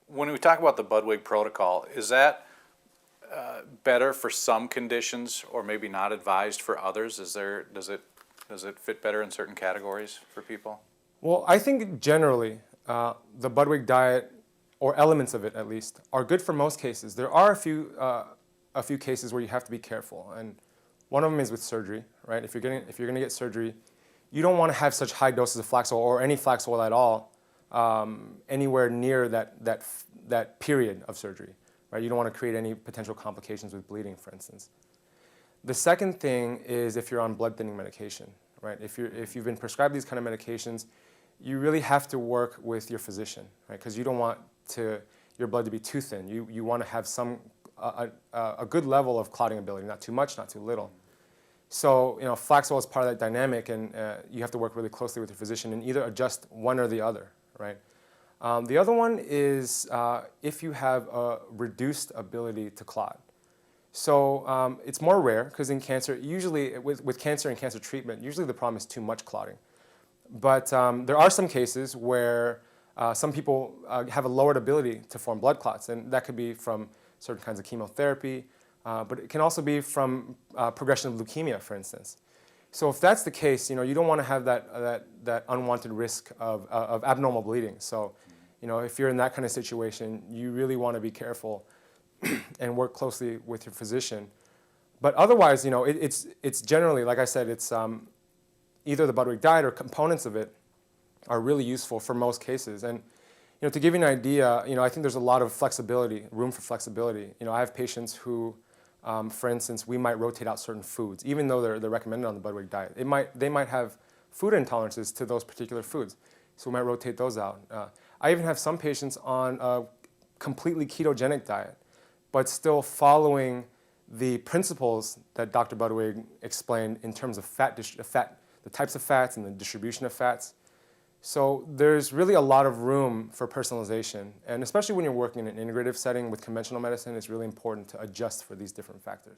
When we talk about the Budwig protocol, is that better for some conditions or maybe not advised for others? Does it fit better in certain categories for people? Well, I think generally the Budwig diet, or elements of it at least, are good for most cases. There are a few cases where you have to be careful, and one of them is with surgery, right? If you're going to get surgery, you don't want to have such high doses of flax oil or any flax oil at all anywhere near that period of surgery, right? You don't want to create any potential complications with bleeding, for instance. The second thing is if you're on blood thinning medication, right? If you've been prescribed these kind of medications, you really have to work with your physician, right? Because you don't want your blood to be too thin. You want to have a good level of clotting ability, not too much, not too little. So flax oil is part of that dynamic, and you have to work really closely with your physician and either adjust one or the other, right? The other one is if you have a reduced ability to clot. So it's more rare because in cancer, usually with cancer and cancer treatment, usually the problem is too much clotting. But there are some cases where some people have a lowered ability to form blood clots, and that could be from certain kinds of chemotherapy, but it can also be from progression of leukemia, for instance. So if that's the case, you don't want to have that unwanted risk of abnormal bleeding. So if you're in that kind of situation, you really want to be careful and work closely with your physician. But otherwise, it's generally, like I said, it's either the Budwig diet or components of it are really useful for most cases. And to give you an idea, I think there's a lot of flexibility, room for flexibility. I have patients who, for instance, we might rotate out certain foods, even though they're recommended on the Budwig diet. They might have food intolerances to those particular foods, so we might rotate those out. I even have some patients on a completely ketogenic diet, but still following the principles that Dr. Budwig explained in terms of the types of fats and the distribution of fats. So there's really a lot of room for personalization, and especially when you're working in an integrative setting with conventional medicine, it's really important to adjust for these different factors.